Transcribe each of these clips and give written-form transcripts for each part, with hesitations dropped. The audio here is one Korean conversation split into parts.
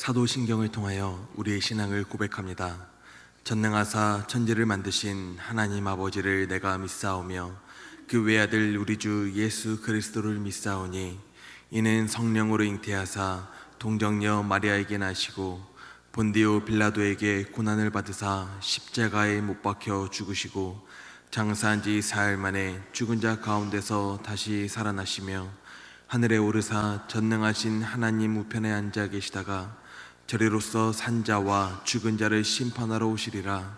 사도신경을 통하여 우리의 신앙을 고백합니다. 전능하사 천지를 만드신 하나님 아버지를 내가 믿사오며 그 외아들 우리 주 예수 그리스도를 믿사오니 이는 성령으로 잉태하사 동정녀 마리아에게 나시고 본디오 빌라도에게 고난을 받으사 십자가에 못 박혀 죽으시고 장사한 지 사흘 만에 죽은 자 가운데서 다시 살아나시며 하늘에 오르사 전능하신 하나님 우편에 앉아 계시다가 저리로서 산자와 죽은 자를 심판하러 오시리라.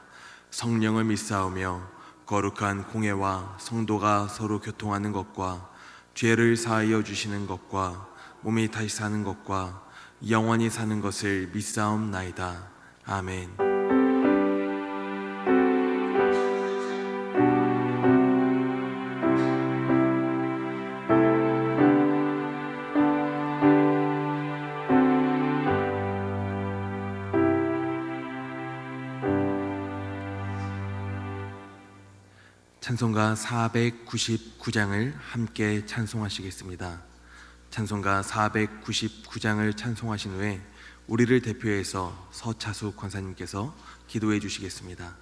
성령을 믿사오며 거룩한 공회와 성도가 서로 교통하는 것과 죄를 사하여 주시는 것과 몸이 다시 사는 것과 영원히 사는 것을 믿사옵나이다. 아멘. 찬송가 499장을 함께 찬송하시겠습니다. 찬송가 499장을 찬송하신 후에 우리를 대표해서 서차수 권사님께서 기도해 주시겠습니다.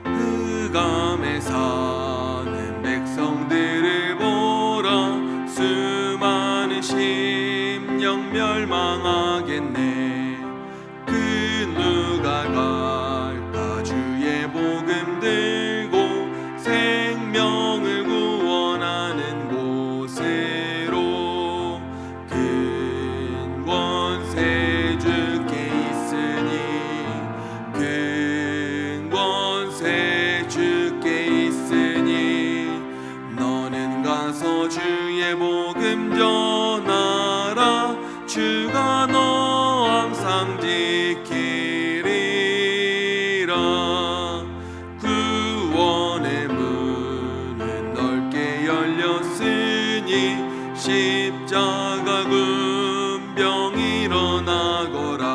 흑암에 사는 백성들을 보라. 수많은 심령 멸망하겠네. 그 누가 갈까 주의 복음 들고 생명을 구원하는 곳으로. 큰 권세 주께 있으니 큰 권세 주께 있으니 너는 가서 주의 복음 전하라. 주가 너 항상 지키리라. 구원의 문은 넓게 열렸으니 십자가 군병 일어나거라.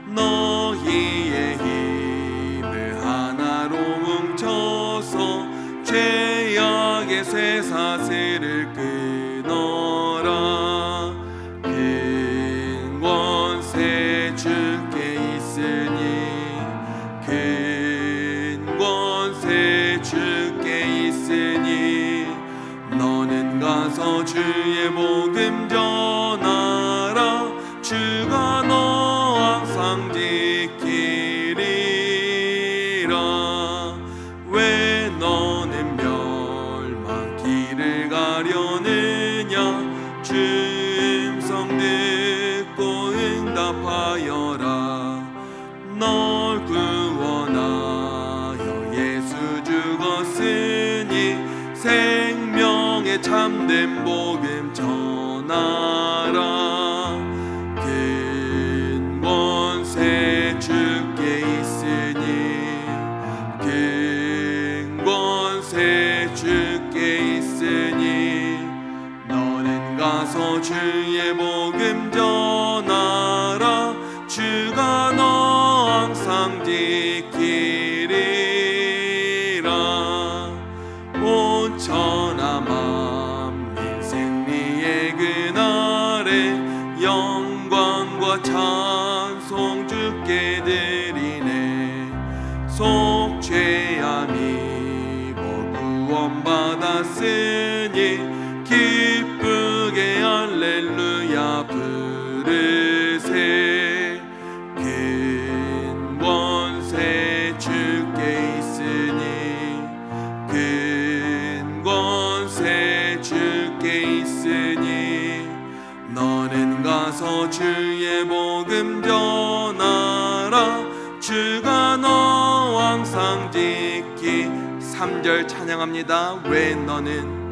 너희의 힘을 하나로 뭉쳐서 죄악의 쇠사슬을 끊어라. 큰 권세 주께 있으니 큰 권세 주께 있으니 너는 가서 주의 복음 전하라. 주가 너 항상 지키리라. 왜 너는 멸망 길을 가려느냐. 주 음성 듣고 응답하여라. 널 구원하여 예수 죽었으니 생명의 참된 복음 전하라. 큰 권세 주께 있으니 큰 권세 주께 있으니 너는 가서 주의 복음 전하라. 주가 너 항상 지키리라. 온 천하 만민 승리의 그날에 영광과 찬송 주께 드리네. 속죄함 입어 구원받았으니 기쁘게 할렐루야 부르세. 큰 권세 주께 있으니 큰 권세 주께 있으니 너는 가서 주의 복음 전하라. 주가 너 항상 지키. 3절 찬양합니다. 왜 너는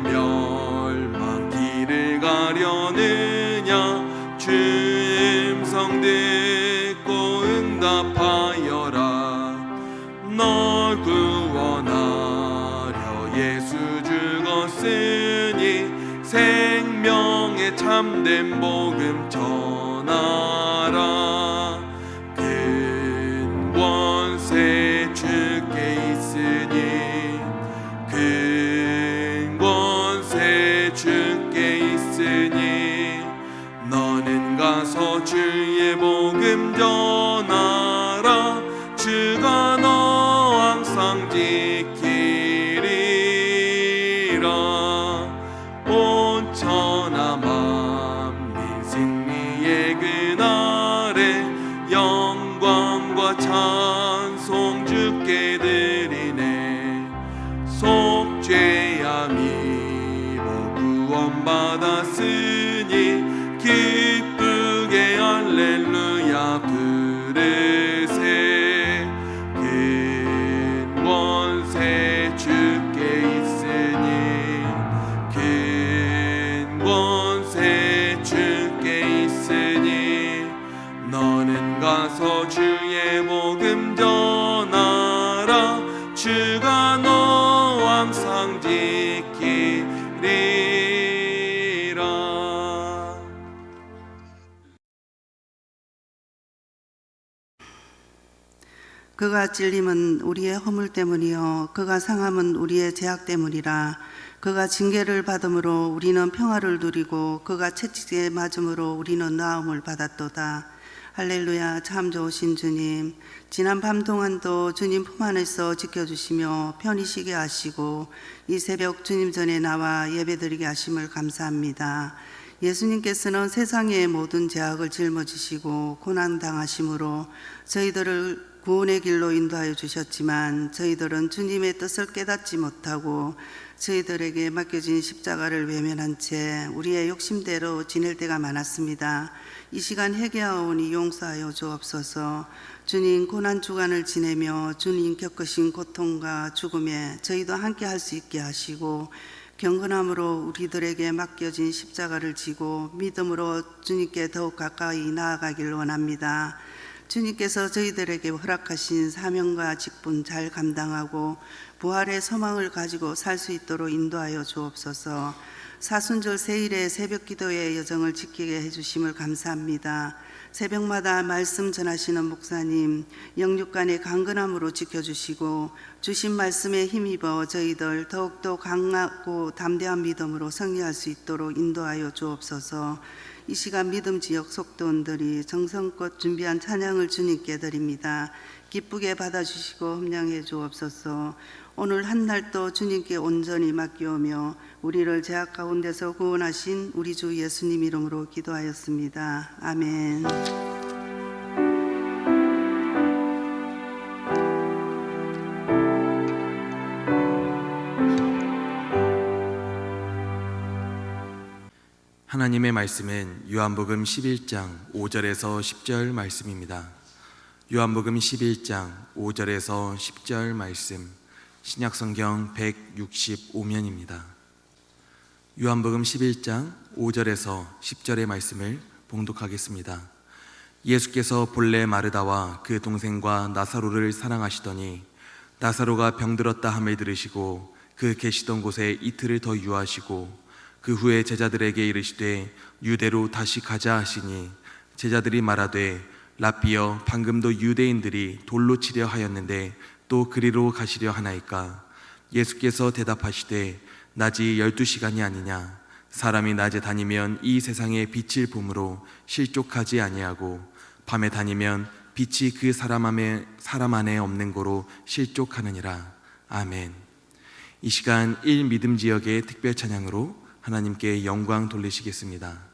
멸망 길을 가려느냐. 주 음성 듣고 응답하여라. 널 구원하려 예수 죽었으니 생명의 참된 복음 전하라. 큰 주께 있으니 너는 가서 주의 복음 전하라. 주가 너 항상 지키리라. 온 천하 만민 승리의 그날에 영광과 찬송 주께 드리네. 속죄야 미로 구원받았으니 기쁘게 할렐루야 부르세. 큰 권세 주께 있으니 큰 권세 주께 있으니 너는 가서 주의 복음 전하라. 주가 너 항상 지키리라. 그가 찔림은 우리의 허물 때문이요 그가 상함은 우리의 죄악 때문이라. 그가 징계를 받음으로 우리는 평화를 누리고 그가 채찍에 맞음으로 우리는 나음을 받았도다. 할렐루야. 참 좋으신 주님, 지난 밤 동안도 주님 품 안에서 지켜주시며 편히 쉬게 하시고 이 새벽 주님 전에 나와 예배드리게 하심을 감사합니다. 예수님께서는 세상의 모든 죄악을 짊어지시고 고난당하심으로 저희들을 구원의 길로 인도하여 주셨지만 저희들은 주님의 뜻을 깨닫지 못하고 저희들에게 맡겨진 십자가를 외면한 채 우리의 욕심대로 지낼 때가 많았습니다. 이 시간 회개하오니 용서하여 주옵소서. 주님 고난 주간을 지내며 주님 겪으신 고통과 죽음에 저희도 함께 할 수 있게 하시고 경건함으로 우리들에게 맡겨진 십자가를 지고 믿음으로 주님께 더욱 가까이 나아가길 원합니다. 주님께서 저희들에게 허락하신 사명과 직분 잘 감당하고 부활의 소망을 가지고 살 수 있도록 인도하여 주옵소서. 사순절 세일의 새벽 기도의 여정을 지키게 해주심을 감사합니다. 새벽마다 말씀 전하시는 목사님 영육간의 강건함으로 지켜주시고 주신 말씀에 힘입어 저희들 더욱더 강하고 담대한 믿음으로 승리할 수 있도록 인도하여 주옵소서. 이 시간 믿음 지역 속도원들이 정성껏 준비한 찬양을 주님께 드립니다. 기쁘게 받아주시고 흠량해 주옵소서. 오늘 한 날도 주님께 온전히 맡기오며 우리를 죄악 가운데서 구원하신 우리 주 예수님 이름으로 기도하였습니다. 아멘. 하나님의 말씀은 요한복음 11장 5절에서 10절 말씀입니다. 요한복음 11장 5절에서 10절 말씀, 신약성경 165면입니다. 요한복음 11장 5절에서 10절의 말씀을 봉독하겠습니다. 예수께서 본래 마르다와 그 동생과 나사로를 사랑하시더니 나사로가 병들었다 함을 들으시고 그 계시던 곳에 이틀을 더 유하시고 그 후에 제자들에게 이르시되 유대로 다시 가자 하시니 제자들이 말하되 랍비여 방금도 유대인들이 돌로 치려 하였는데 또 그리로 가시려 하나이까. 예수께서 대답하시되 낮이 12시간이 아니냐. 사람이 낮에 다니면 이 세상의 빛을 봄으로 실족하지 아니하고 밤에 다니면 빛이 그 사람 안에 없는 고로 실족하느니라. 아멘. 이 시간 1믿음 지역의 특별 찬양으로 하나님께 영광 돌리시겠습니다.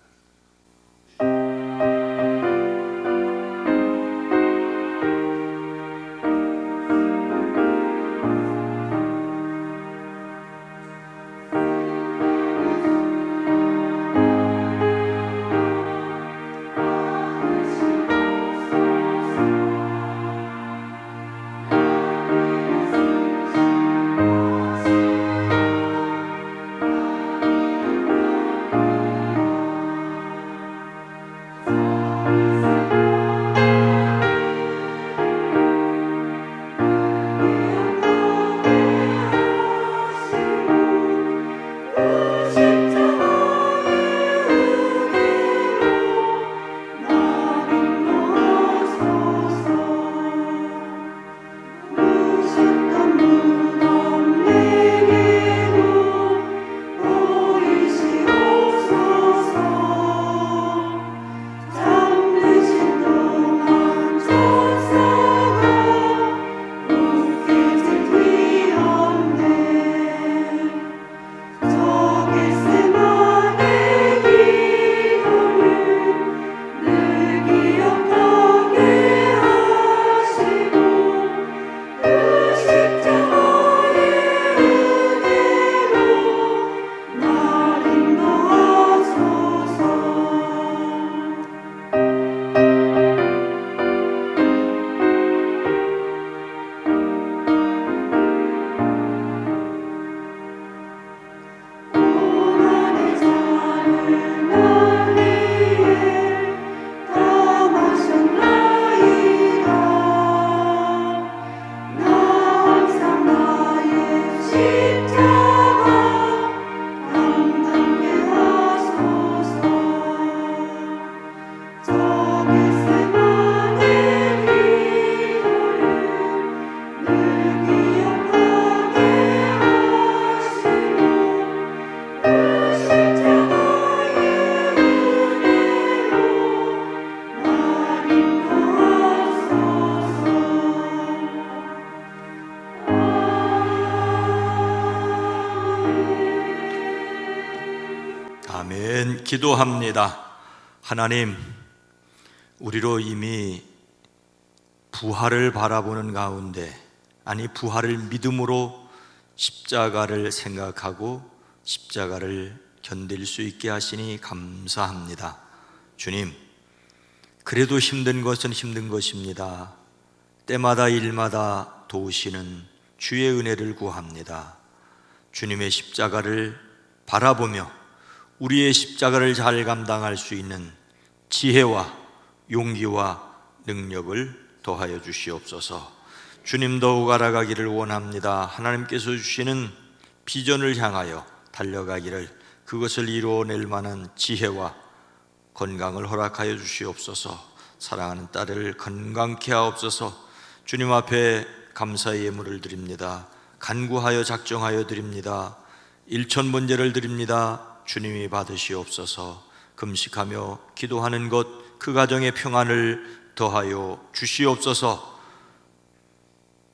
아멘. 기도합니다. 하나님, 우리로 이미 부활을 바라보는 가운데, 아니 부활을 믿음으로 십자가를 생각하고 십자가를 견딜 수 있게 하시니 감사합니다. 주님, 그래도 힘든 것은 힘든 것입니다. 때마다 일마다 도우시는 주의 은혜를 구합니다. 주님의 십자가를 바라보며 우리의 십자가를 잘 감당할 수 있는 지혜와 용기와 능력을 더하여 주시옵소서. 주님 더욱 알아가기를 원합니다. 하나님께서 주시는 비전을 향하여 달려가기를, 그것을 이루어낼 만한 지혜와 건강을 허락하여 주시옵소서. 사랑하는 딸을 건강케 하옵소서. 주님 앞에 감사의 예물을 드립니다. 간구하여 작정하여 드립니다. 일천번제를 드립니다. 주님이 받으시옵소서. 금식하며 기도하는 것, 그 가정의 평안을 더하여 주시옵소서.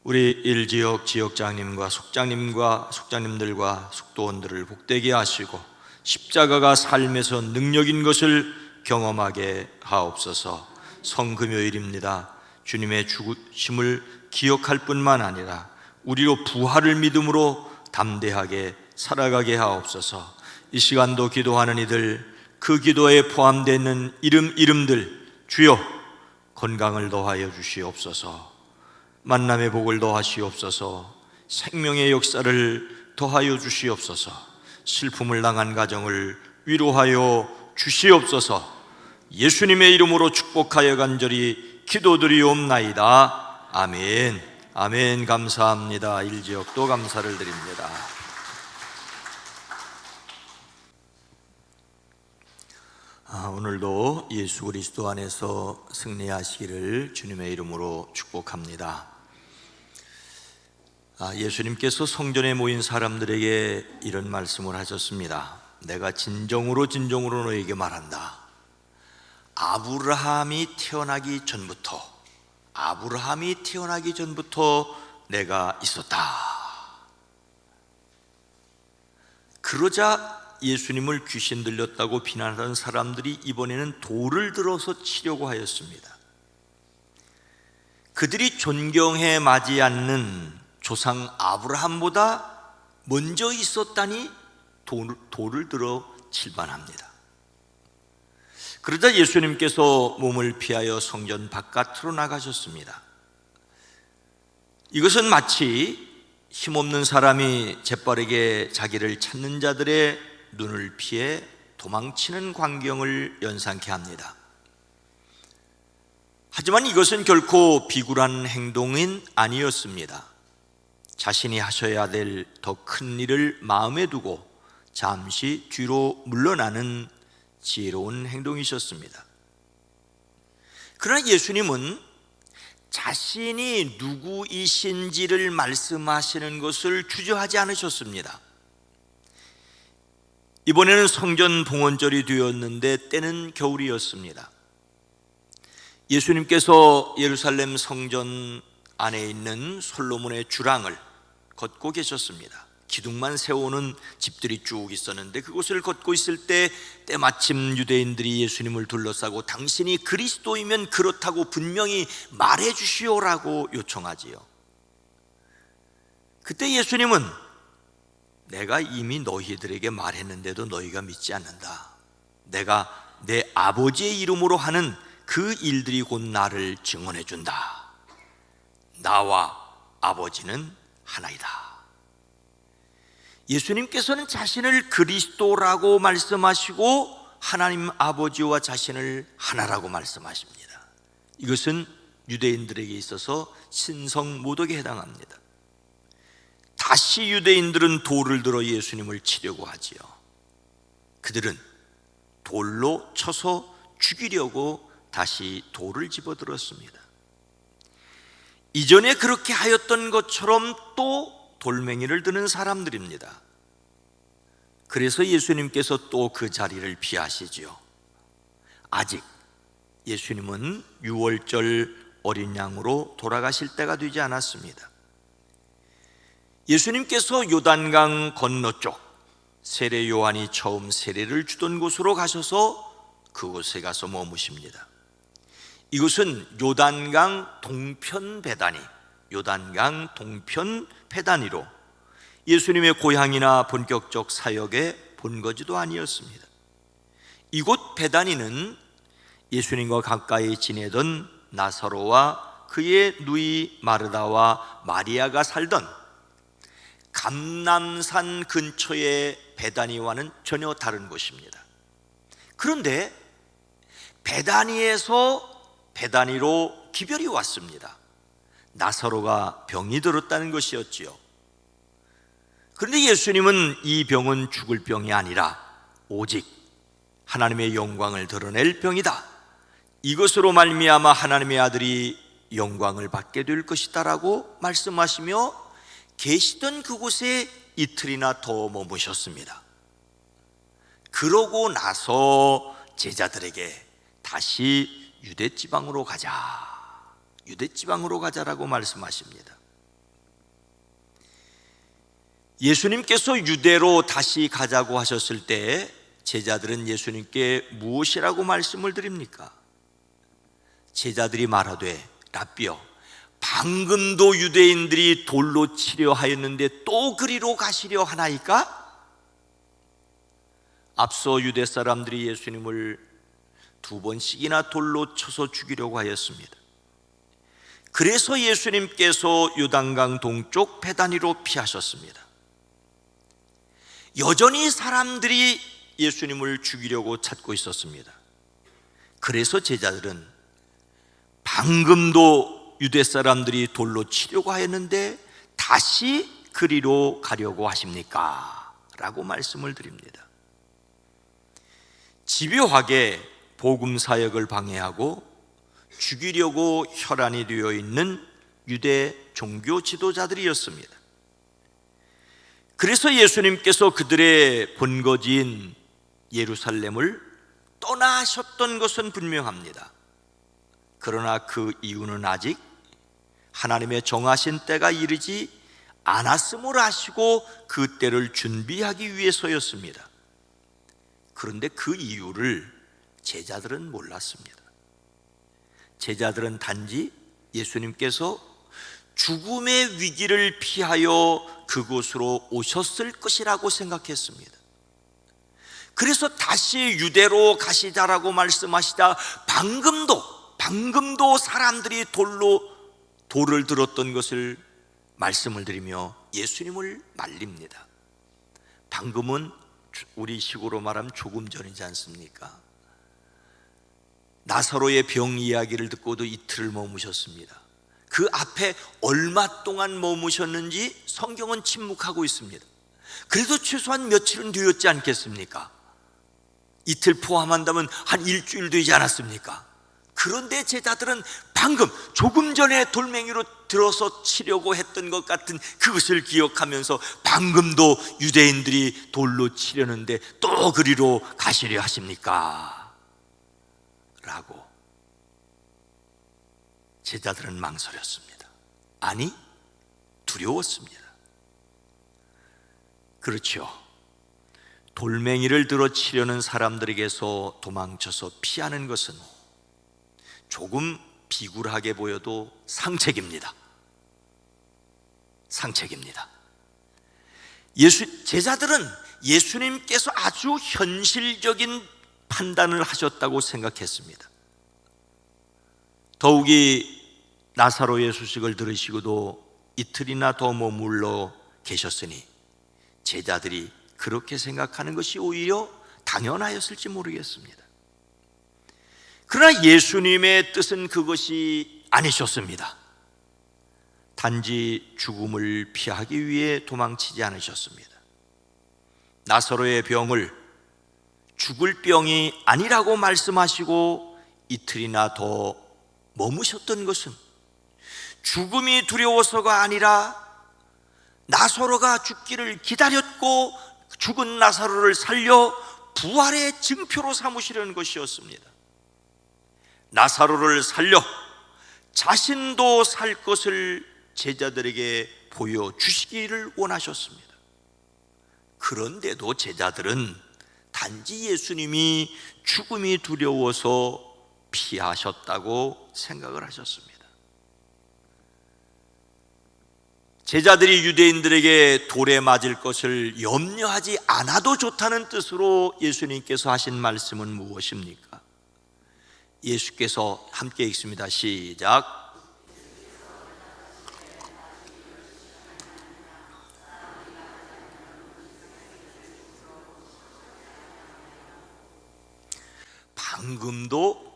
우리 일지역 지역장님과 속장님들과 속도원들을 복되게 하시고 십자가가 삶에서 능력인 것을 경험하게 하옵소서. 성금요일입니다. 주님의 죽으심을 기억할 뿐만 아니라 우리로 부활을 믿음으로 담대하게 살아가게 하옵소서. 이 시간도 기도하는 이들, 그 기도에 포함되는 이름들, 주여 건강을 더하여 주시옵소서. 만남의 복을 더하시옵소서. 생명의 역사를 더하여 주시옵소서. 슬픔을 당한 가정을 위로하여 주시옵소서. 예수님의 이름으로 축복하여 간절히 기도드리옵나이다. 아멘. 아멘. 감사합니다. 일지역도 감사를 드립니다. 오늘도 예수 그리스도 안에서 승리하시기를 주님의 이름으로 축복합니다. 예수님께서 성전에 모인 사람들에게 이런 말씀을 하셨습니다. 내가 진정으로 너에게 말한다. 아브라함이 태어나기 전부터 내가 있었다. 그러자 예수님을 귀신 들렸다고 비난하는 사람들이 이번에는 돌을 들어서 치려고 하였습니다. 그들이 존경해 마지 않는 조상 아브라함보다 먼저 있었다니 돌을 들어 칠반합니다. 그러자 예수님께서 몸을 피하여 성전 바깥으로 나가셨습니다. 이것은 마치 힘없는 사람이 재빠르게 자기를 찾는 자들의 눈을 피해 도망치는 광경을 연상케 합니다. 하지만 이것은 결코 비굴한 행동은 아니었습니다. 자신이 하셔야 될 더 큰 일을 마음에 두고 잠시 뒤로 물러나는 지혜로운 행동이셨습니다. 그러나 예수님은 자신이 누구이신지를 말씀하시는 것을 주저하지 않으셨습니다. 이번에는 성전 봉헌절이 되었는데 때는 겨울이었습니다. 예수님께서 예루살렘 성전 안에 있는 솔로몬의 주랑을 걷고 계셨습니다. 기둥만 세우는 집들이 쭉 있었는데 그곳을 걷고 있을 때 때마침 유대인들이 예수님을 둘러싸고 당신이 그리스도이면 그렇다고 분명히 말해 주시오라고 요청하지요. 그때 예수님은 내가 이미 너희들에게 말했는데도 너희가 믿지 않는다. 내가 내 아버지의 이름으로 하는 그 일들이 곧 나를 증언해 준다. 나와 아버지는 하나이다. 예수님께서는 자신을 그리스도라고 말씀하시고 하나님 아버지와 자신을 하나라고 말씀하십니다. 이것은 유대인들에게 있어서 신성모독에 해당합니다. 다시 유대인들은 돌을 들어 예수님을 치려고 하지요. 그들은 돌로 쳐서 죽이려고 다시 돌을 집어들었습니다. 이전에 그렇게 하였던 것처럼 또 돌멩이를 드는 사람들입니다. 그래서 예수님께서 또 그 자리를 피하시지요. 아직 예수님은 유월절 어린 양으로 돌아가실 때가 되지 않았습니다. 예수님께서 요단강 건너쪽 세례 요한이 처음 세례를 주던 곳으로 가셔서 그곳에 가서 머무십니다. 이곳은 요단강 동편 베다니, 요단강 동편 베다니로 예수님의 고향이나 본격적 사역의 본거지도 아니었습니다. 이곳 베다니는 예수님과 가까이 지내던 나사로와 그의 누이 마르다와 마리아가 살던 감람산 근처의 베다니와는 전혀 다른 곳입니다. 그런데 베다니에서 베다니로 기별이 왔습니다. 나사로가 병이 들었다는 것이었지요. 그런데 예수님은 이 병은 죽을 병이 아니라 오직 하나님의 영광을 드러낼 병이다, 이것으로 말미암아 하나님의 아들이 영광을 받게 될 것이다 라고 말씀하시며 계시던 그곳에 이틀이나 더 머무셨습니다. 그러고 나서 제자들에게 다시 유대지방으로 가자, 유대지방으로 가자라고 말씀하십니다. 예수님께서 유대로 다시 가자고 하셨을 때 제자들은 예수님께 무엇이라고 말씀을 드립니까? 제자들이 말하되 라삐여, 방금도 유대인들이 돌로 치려 하였는데 또 그리로 가시려 하나이까? 앞서 유대 사람들이 예수님을 2번씩이나 돌로 쳐서 죽이려고 하였습니다. 그래서 예수님께서 요단강 동쪽 베다니로 피하셨습니다. 여전히 사람들이 예수님을 죽이려고 찾고 있었습니다. 그래서 제자들은 방금도 유대 사람들이 돌로 치려고 하였는데 다시 그리로 가려고 하십니까? 라고 말씀을 드립니다. 집요하게 복음 사역을 방해하고 죽이려고 혈안이 되어 있는 유대 종교 지도자들이었습니다. 그래서 예수님께서 그들의 본거지인 예루살렘을 떠나셨던 것은 분명합니다. 그러나 그 이유는 아직 하나님의 정하신 때가 이르지 않았음을 아시고 그 때를 준비하기 위해서였습니다. 그런데 그 이유를 제자들은 몰랐습니다. 제자들은 단지 예수님께서 죽음의 위기를 피하여 그곳으로 오셨을 것이라고 생각했습니다. 그래서 다시 유대로 가시자라고 말씀하시자 방금도 사람들이 돌을 들었던 것을 말씀을 드리며 예수님을 말립니다. 방금은 우리 식으로 말하면 조금 전이지 않습니까? 나사로의 병 이야기를 듣고도 이틀을 머무셨습니다. 그 앞에 얼마 동안 머무셨는지 성경은 침묵하고 있습니다. 그래도 최소한 며칠은 되었지 않겠습니까? 이틀 포함한다면 한 일주일 되지 않았습니까? 그런데 제자들은 방금 조금 전에 돌멩이로 들어서 치려고 했던 것 같은 그것을 기억하면서 방금도 유대인들이 돌로 치려는데 또 그리로 가시려 하십니까? 라고 제자들은 망설였습니다. 아니, 두려웠습니다. 그렇죠. 돌멩이를 들어 치려는 사람들에게서 도망쳐서 피하는 것은 조금 비굴하게 보여도 상책입니다. 상책입니다. 제자들은 예수님께서 아주 현실적인 판단을 하셨다고 생각했습니다. 더욱이 나사로의 소식을 들으시고도 이틀이나 더 머물러 계셨으니 제자들이 그렇게 생각하는 것이 오히려 당연하였을지 모르겠습니다. 그러나 예수님의 뜻은 그것이 아니셨습니다. 단지 죽음을 피하기 위해 도망치지 않으셨습니다. 나사로의 병을 죽을 병이 아니라고 말씀하시고 이틀이나 더 머무셨던 것은 죽음이 두려워서가 아니라 나사로가 죽기를 기다렸고 죽은 나사로를 살려 부활의 증표로 삼으시려는 것이었습니다. 나사로를 살려 자신도 살 것을 제자들에게 보여주시기를 원하셨습니다. 그런데도 제자들은 단지 예수님이 죽음이 두려워서 피하셨다고 생각을 하셨습니다. 제자들이 유대인들에게 돌에 맞을 것을 염려하지 않아도 좋다는 뜻으로 예수님께서 하신 말씀은 무엇입니까? 예수께서 함께 읽습니다. 시작. 방금도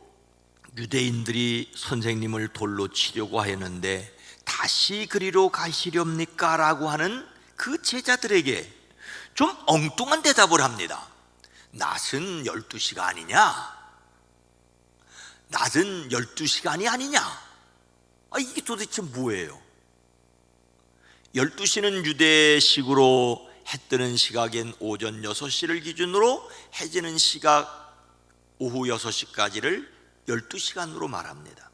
유대인들이 선생님을 돌로 치려고 하였는데 다시 그리로 가시렵니까? 라고 하는 그 제자들에게 좀 엉뚱한 대답을 합니다. 낮은 12시가 아니냐? 낮은 12시간이 아니냐? 이게 도대체 뭐예요? 12시는 유대식으로 해 뜨는 시각인 오전 6시를 기준으로 해 지는 시각 오후 6시까지를 12시간으로 말합니다.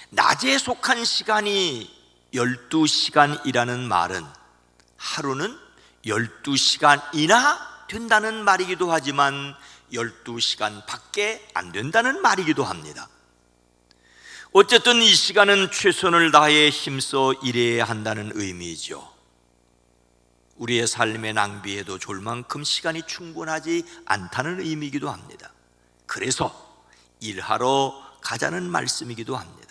낮에 속한 시간이 12시간이라는 말은 하루는 12시간이나 된다는 말이기도 하지만 12시간 밖에 안 된다는 말이기도 합니다. 어쨌든 이 시간은 최선을 다해 힘써 일해야 한다는 의미이죠. 우리의 삶의 낭비에도 좋을 만큼 시간이 충분하지 않다는 의미이기도 합니다. 그래서 일하러 가자는 말씀이기도 합니다.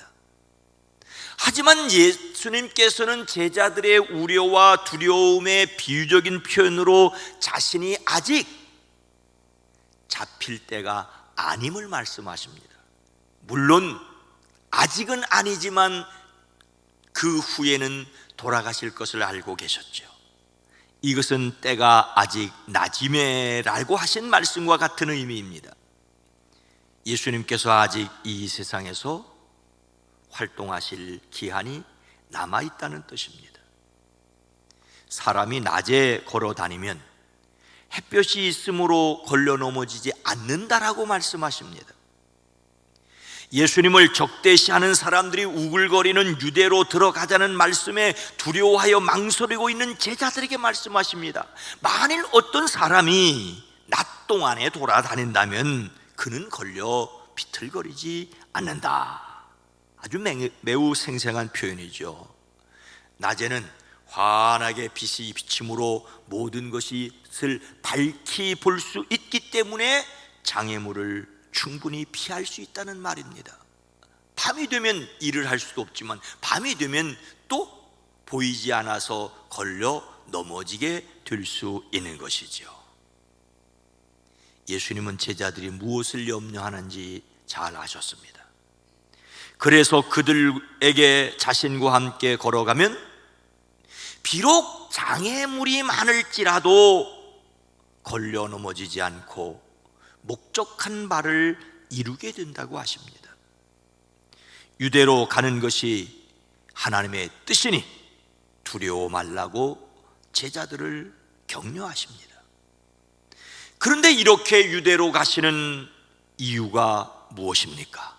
하지만 예수님께서는 제자들의 우려와 두려움의 비유적인 표현으로 자신이 아직 잡힐 때가 아님을 말씀하십니다. 물론 아직은 아니지만 그 후에는 돌아가실 것을 알고 계셨죠. 이것은 때가 아직 낮임에라고 하신 말씀과 같은 의미입니다. 예수님께서 아직 이 세상에서 활동하실 기한이 남아있다는 뜻입니다. 사람이 낮에 걸어 다니면 햇볕이 있으므로 걸려 넘어지지 않는다라고 말씀하십니다. 예수님을 적대시하는 사람들이 우글거리는 유대로 들어가자는 말씀에 두려워하여 망설이고 있는 제자들에게 말씀하십니다. 만일 어떤 사람이 낮 동안에 돌아다닌다면 그는 걸려 비틀거리지 않는다. 아주 매우 생생한 표현이죠. 낮에는 환하게 빛이 비침으로 모든 것을 밝히 볼 수 있기 때문에 장애물을 충분히 피할 수 있다는 말입니다. 밤이 되면 일을 할 수도 없지만 밤이 되면 또 보이지 않아서 걸려 넘어지게 될 수 있는 것이죠. 예수님은 제자들이 무엇을 염려하는지 잘 아셨습니다. 그래서 그들에게 자신과 함께 걸어가면 비록 장애물이 많을지라도 걸려 넘어지지 않고 목적한 바를 이루게 된다고 하십니다. 유대로 가는 것이 하나님의 뜻이니 두려워 말라고 제자들을 격려하십니다. 그런데 이렇게 유대로 가시는 이유가 무엇입니까?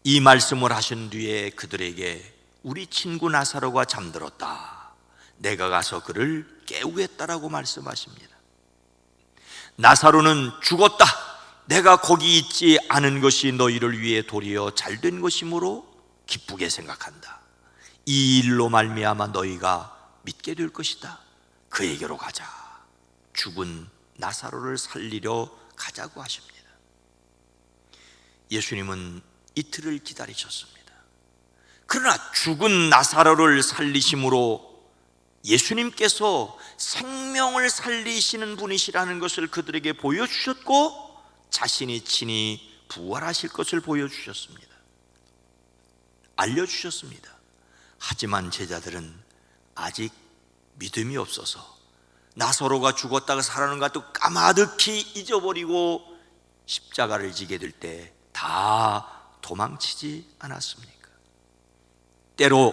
이 말씀을 하신 뒤에 그들에게 우리 친구 나사로가 잠들었다. 내가 가서 그를 깨우겠다라고 말씀하십니다. 나사로는 죽었다. 내가 거기 있지 않은 것이 너희를 위해 도리어 잘된 것이므로 기쁘게 생각한다. 이 일로 말미암아 너희가 믿게 될 것이다. 그에게로 가자. 죽은 나사로를 살리려 가자고 하십니다. 예수님은 이틀을 기다리셨습니다. 그러나 죽은 나사로를 살리심으로 예수님께서 생명을 살리시는 분이시라는 것을 그들에게 보여주셨고 자신이 친히 부활하실 것을 보여주셨습니다. 알려주셨습니다. 하지만 제자들은 아직 믿음이 없어서 나사로가 죽었다가 살아난 것도 까마득히 잊어버리고 십자가를 지게 될 때 다 도망치지 않았습니까? 때로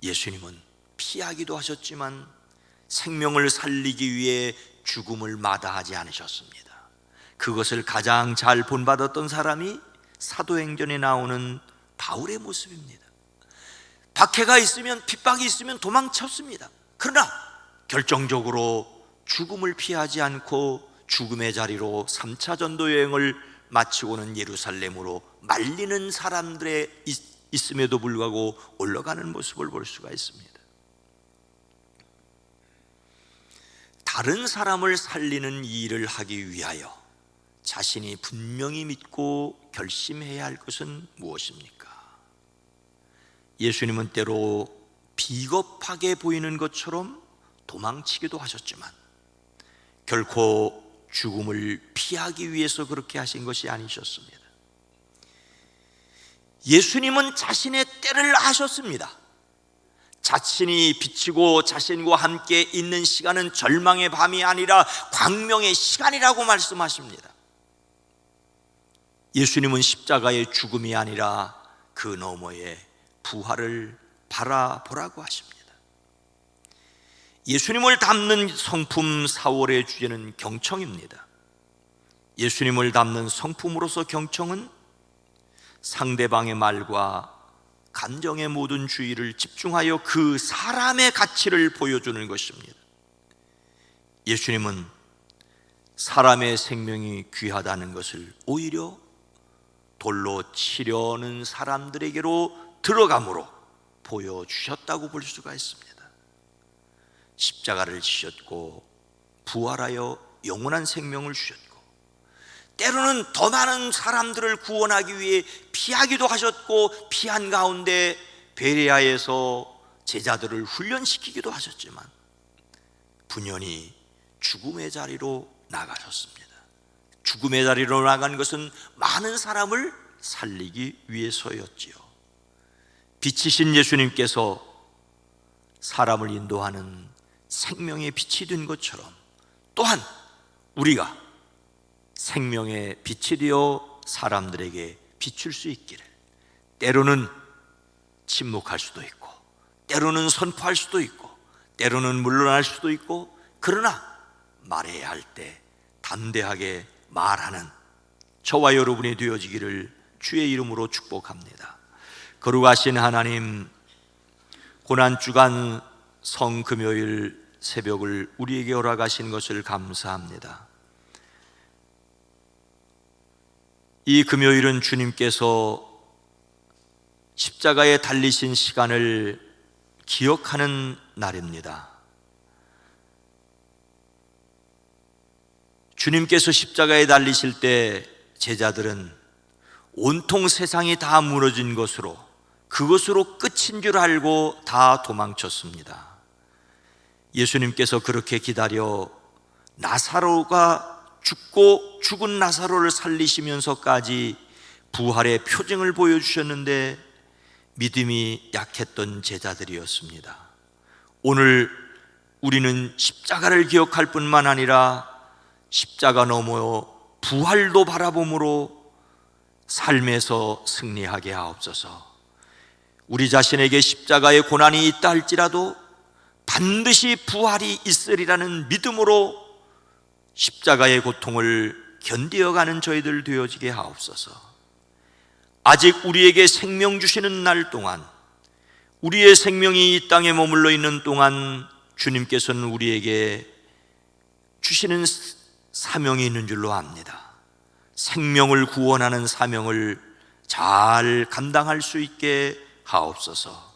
예수님은 피하기도 하셨지만 생명을 살리기 위해 죽음을 마다하지 않으셨습니다. 그것을 가장 잘 본받았던 사람이 사도행전에 나오는 바울의 모습입니다. 박해가 있으면 핍박이 있으면 도망쳤습니다. 그러나 결정적으로 죽음을 피하지 않고 죽음의 자리로 3차 전도 여행을 마치고는 예루살렘으로 말리는 사람들의 있음에도 불구하고 올라가는 모습을 볼 수가 있습니다. 다른 사람을 살리는 이 일을 하기 위하여 자신이 분명히 믿고 결심해야 할 것은 무엇입니까? 예수님은 때로 비겁하게 보이는 것처럼 도망치기도 하셨지만 결코 죽음을 피하기 위해서 그렇게 하신 것이 아니셨습니다. 예수님은 자신의 때를 아셨습니다. 자신이 비치고 자신과 함께 있는 시간은 절망의 밤이 아니라 광명의 시간이라고 말씀하십니다. 예수님은 십자가의 죽음이 아니라 그 너머의 부활을 바라보라고 하십니다. 예수님을 담는 성품 4월의 주제는 경청입니다. 예수님을 담는 성품으로서 경청은 상대방의 말과 감정의 모든 주의를 집중하여 그 사람의 가치를 보여주는 것입니다. 예수님은 사람의 생명이 귀하다는 것을 오히려 돌로 치려는 사람들에게로 들어감으로 보여주셨다고 볼 수가 있습니다. 십자가를 지셨고 부활하여 영원한 생명을 주셨고 때로는 더 많은 사람들을 구원하기 위해 피하기도 하셨고 피한 가운데 베레아에서 제자들을 훈련시키기도 하셨지만 분연히 죽음의 자리로 나가셨습니다. 죽음의 자리로 나간 것은 많은 사람을 살리기 위해서였지요. 빛이신 예수님께서 사람을 인도하는 생명의 빛이 된 것처럼 또한 우리가 생명의 빛이 되어 사람들에게 비출 수 있기를, 때로는 침묵할 수도 있고 때로는 선포할 수도 있고 때로는 물러날 수도 있고, 그러나 말해야 할 때 담대하게 말하는 저와 여러분이 되어지기를 주의 이름으로 축복합니다. 거룩하신 하나님, 고난주간 성금요일 새벽을 우리에게 허락하신 것을 감사합니다. 이 금요일은 주님께서 십자가에 달리신 시간을 기억하는 날입니다. 주님께서 십자가에 달리실 때 제자들은 온통 세상이 다 무너진 것으로, 그것으로 끝인 줄 알고 다 도망쳤습니다. 예수님께서 그렇게 기다려 나사로가 죽고 죽은 나사로를 살리시면서까지 부활의 표징을 보여주셨는데 믿음이 약했던 제자들이었습니다. 오늘 우리는 십자가를 기억할 뿐만 아니라 십자가 너머 부활도 바라봄으로 삶에서 승리하게 하옵소서. 우리 자신에게 십자가의 고난이 있다 할지라도 반드시 부활이 있으리라는 믿음으로 십자가의 고통을 견디어가는 저희들 되어지게 하옵소서. 아직 우리에게 생명 주시는 날 동안, 우리의 생명이 이 땅에 머물러 있는 동안 주님께서는 우리에게 주시는 사명이 있는 줄로 압니다. 생명을 구원하는 사명을 잘 감당할 수 있게 하옵소서.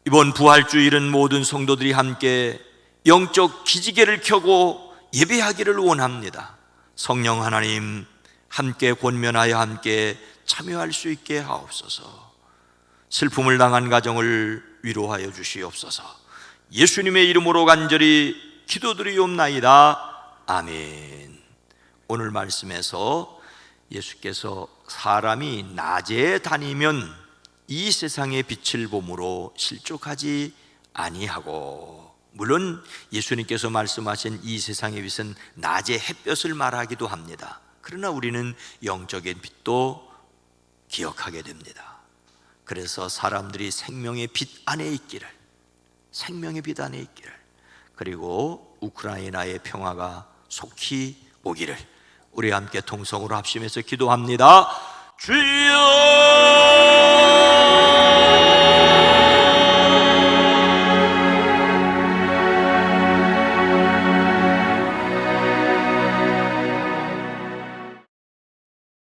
이번 부활주일은 모든 성도들이 함께 영적 기지개를 켜고 예배하기를 원합니다. 성령 하나님, 함께 권면하여 함께 참여할 수 있게 하옵소서. 슬픔을 당한 가정을 위로하여 주시옵소서. 예수님의 이름으로 간절히 기도드리옵나이다. 아멘. 오늘 말씀에서 예수께서 사람이 낮에 다니면 이 세상의 빛을 봄으로 실족하지 아니하고, 물론 예수님께서 말씀하신 이 세상의 빛은 낮의 햇볕을 말하기도 합니다. 그러나 우리는 영적인 빛도 기억하게 됩니다. 그래서 사람들이 생명의 빛 안에 있기를, 생명의 빛 안에 있기를, 그리고 우크라이나의 평화가 속히 오기를 우리 함께 통성으로 합심해서 기도합니다. 주여